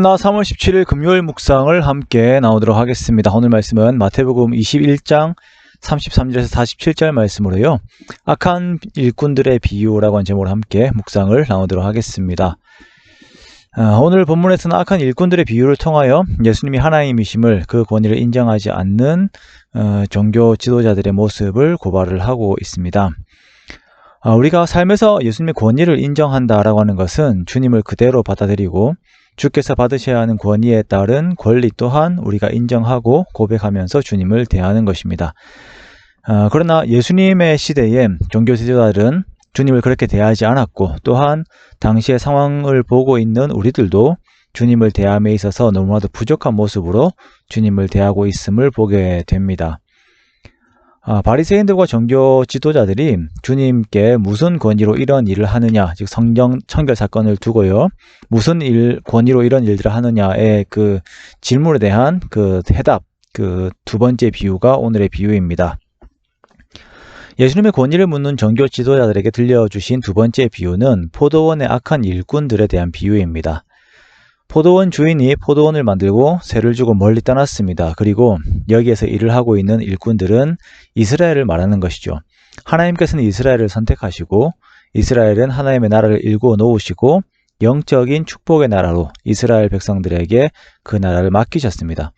나 3월 17일 금요일 묵상을 함께 나오도록 하겠습니다. 오늘 말씀은 마태복음 21장 33절에서 47절 말씀으로요. 악한 일꾼들의 비유라고 하는 제목으로 함께 묵상을 나오도록 하겠습니다. 오늘 본문에서는 악한 일꾼들의 비유를 통하여 예수님이 하나님이심을, 그 권위를 인정하지 않는 종교 지도자들의 모습을 고발을 하고 있습니다. 우리가 삶에서 예수님의 권위를 인정한다라고 하는 것은 주님을 그대로 받아들이고 주께서 받으셔야 하는 권위에 따른 권리 또한 우리가 인정하고 고백하면서 주님을 대하는 것입니다. 그러나 예수님의 시대에 종교 지도자들은 주님을 그렇게 대하지 않았고, 또한 당시의 상황을 보고 있는 우리들도 주님을 대함에 있어서 너무나도 부족한 모습으로 주님을 대하고 있음을 보게 됩니다. 바리새인들과 종교 지도자들이 주님께 무슨 권위로 이런 일을 하느냐, 즉 성령 청결 사건을 두고요, 무슨 권위로 이런 일들을 하느냐의 그 질문에 대한 그 해답, 그 두 번째 비유가 오늘의 비유입니다. 예수님의 권위를 묻는 종교 지도자들에게 들려주신 두 번째 비유는 포도원의 악한 일꾼들에 대한 비유입니다. 포도원 주인이 포도원을 만들고 세를 주고 멀리 떠났습니다. 그리고 여기에서 일을 하고 있는 일꾼들은 이스라엘을 말하는 것이죠. 하나님께서는 이스라엘을 선택하시고 이스라엘은 하나님의 나라를 일구어 놓으시고 영적인 축복의 나라로 이스라엘 백성들에게 그 나라를 맡기셨습니다.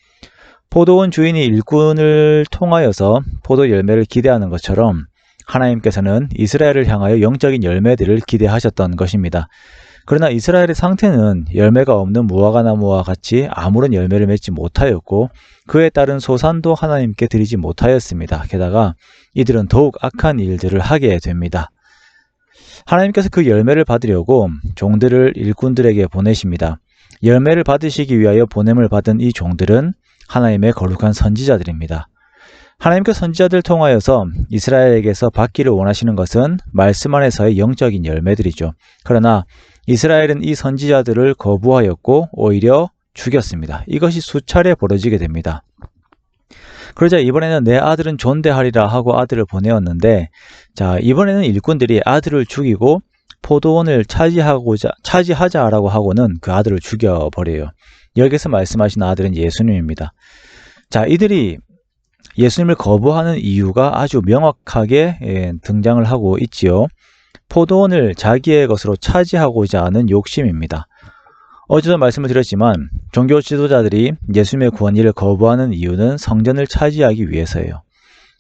포도원 주인이 일꾼을 통하여서 포도 열매를 기대하는 것처럼 하나님께서는 이스라엘을 향하여 영적인 열매들을 기대하셨던 것입니다. 그러나 이스라엘의 상태는 열매가 없는 무화과나무와 같이 아무런 열매를 맺지 못하였고, 그에 따른 소산도 하나님께 드리지 못하였습니다. 게다가 이들은 더욱 악한 일들을 하게 됩니다. 하나님께서 그 열매를 받으려고 종들을 일꾼들에게 보내십니다. 열매를 받으시기 위하여 보냄을 받은 이 종들은 하나님의 거룩한 선지자들입니다. 하나님께서 선지자들을 통하여서 이스라엘에게서 받기를 원하시는 것은 말씀 안에서의 영적인 열매들이죠. 그러나 이스라엘은 이 선지자들을 거부하였고 오히려 죽였습니다. 이것이 수차례 벌어지게 됩니다. 그러자 이번에는 내 아들은 존대하리라 하고 아들을 보내었는데, 이번에는 일꾼들이 아들을 죽이고 포도원을 차지하자라고 하고는 그 아들을 죽여버려요. 여기서 말씀하신 아들은 예수님입니다. 이들이 예수님을 거부하는 이유가 아주 명확하게 등장을 하고 있지요. 포도원을 자기의 것으로 차지하고자 하는 욕심입니다. 어제도 말씀을 드렸지만 종교 지도자들이 예수님의 권위를 거부하는 이유는 성전을 차지하기 위해서예요.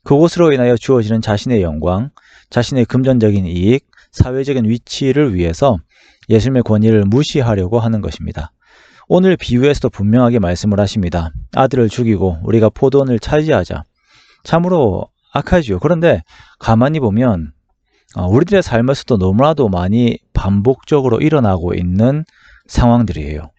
그곳으로 인하여 주어지는 자신의 영광, 자신의 금전적인 이익, 사회적인 위치를 위해서 예수님의 권위를 무시하려고 하는 것입니다. 오늘 비유에서도 분명하게 말씀을 하십니다. 아들을 죽이고 우리가 포도원을 차지하자. 참으로 악하지요. 그런데 가만히 보면 우리들의 삶에서도 너무나도 많이 반복적으로 일어나고 있는 상황들이에요.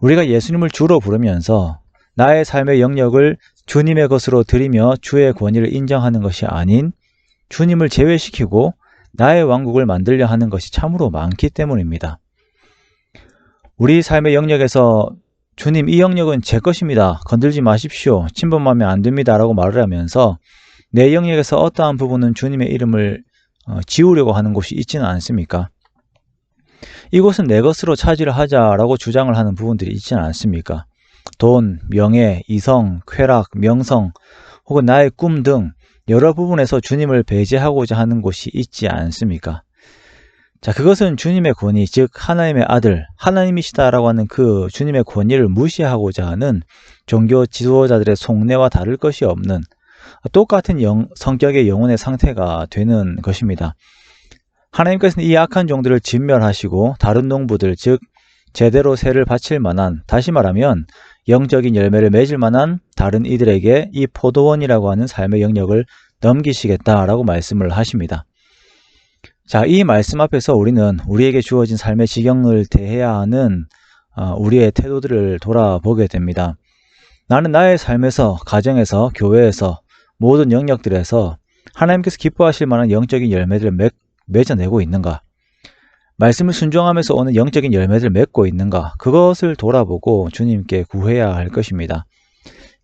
우리가 예수님을 주로 부르면서 나의 삶의 영역을 주님의 것으로 드리며 주의 권위를 인정하는 것이 아닌 주님을 제외시키고 나의 왕국을 만들려 하는 것이 참으로 많기 때문입니다. 우리 삶의 영역에서 주님, 이 영역은 제 것입니다. 건들지 마십시오. 침범하면 안 됩니다. 라고 말을 하면서 내 영역에서 어떠한 부분은 주님의 이름을 지우려고 하는 곳이 있지는 않습니까? 이곳은 내 것으로 차지를 하자라고 주장을 하는 부분들이 있지는 않습니까? 돈, 명예, 이성, 쾌락, 명성, 혹은 나의 꿈 등 여러 부분에서 주님을 배제하고자 하는 곳이 있지 않습니까? 그것은 주님의 권위, 즉 하나님의 아들, 하나님이시다라고 하는 그 주님의 권위를 무시하고자 하는 종교 지도자들의 속내와 다를 것이 없는 똑같은 성격의 영혼의 상태가 되는 것입니다. 하나님께서는 이 악한 종들을 진멸하시고 다른 농부들, 즉 제대로 세를 바칠 만한, 다시 말하면 영적인 열매를 맺을 만한 다른 이들에게 이 포도원이라고 하는 삶의 영역을 넘기시겠다라고 말씀을 하십니다. 이 말씀 앞에서 우리는 우리에게 주어진 삶의 지경을 대해야 하는 우리의 태도들을 돌아보게 됩니다. 나는 나의 삶에서, 가정에서, 교회에서, 모든 영역들에서 하나님께서 기뻐하실 만한 영적인 열매들을 맺어내고 있는가? 말씀을 순종하면서 오는 영적인 열매들을 맺고 있는가? 그것을 돌아보고 주님께 구해야 할 것입니다.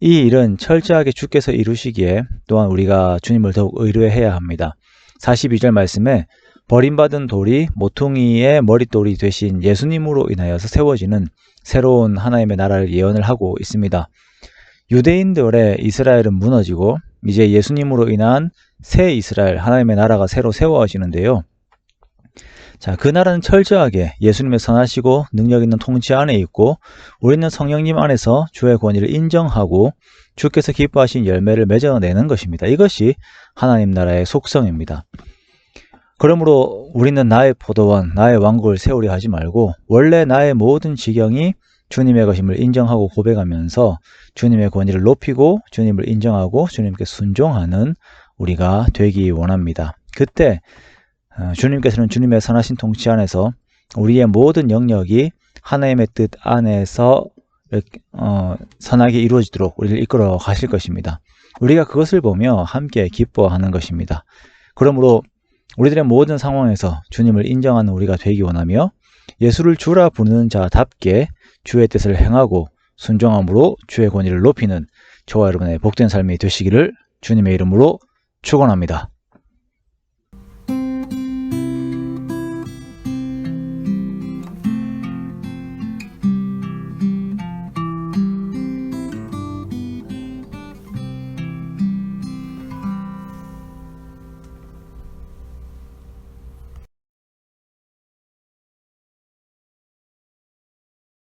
이 일은 철저하게 주께서 이루시기에 또한 우리가 주님을 더욱 의뢰해야 합니다. 42절 말씀에 버림받은 돌이 모퉁이의 머릿돌이 되신 예수님으로 인하여서 세워지는 새로운 하나님의 나라를 예언을 하고 있습니다. 유대인들의 이스라엘은 무너지고 이제 예수님으로 인한 새 이스라엘, 하나님의 나라가 새로 세워지는데요. 자, 그 나라는 철저하게 예수님의 선하시고 능력 있는 통치 안에 있고 우리는 성령님 안에서 주의 권위를 인정하고 주께서 기뻐하신 열매를 맺어내는 것입니다. 이것이 하나님 나라의 속성입니다. 그러므로 우리는 나의 포도원, 나의 왕국을 세우려 하지 말고 원래 나의 모든 지경이 주님의 것임을 인정하고 고백하면서 주님의 권위를 높이고 주님을 인정하고 주님께 순종하는 우리가 되기 원합니다. 그때 주님께서는 주님의 선하신 통치 안에서 우리의 모든 영역이 하나님의 뜻 안에서 선하게 이루어지도록 우리를 이끌어 가실 것입니다. 우리가 그것을 보며 함께 기뻐하는 것입니다. 그러므로 우리들의 모든 상황에서 주님을 인정하는 우리가 되기 원하며 예수를 주라 부르는 자답게 주의 뜻을 행하고 순종함으로 주의 권위를 높이는 저와 여러분의 복된 삶이 되시기를 주님의 이름으로 축원합니다.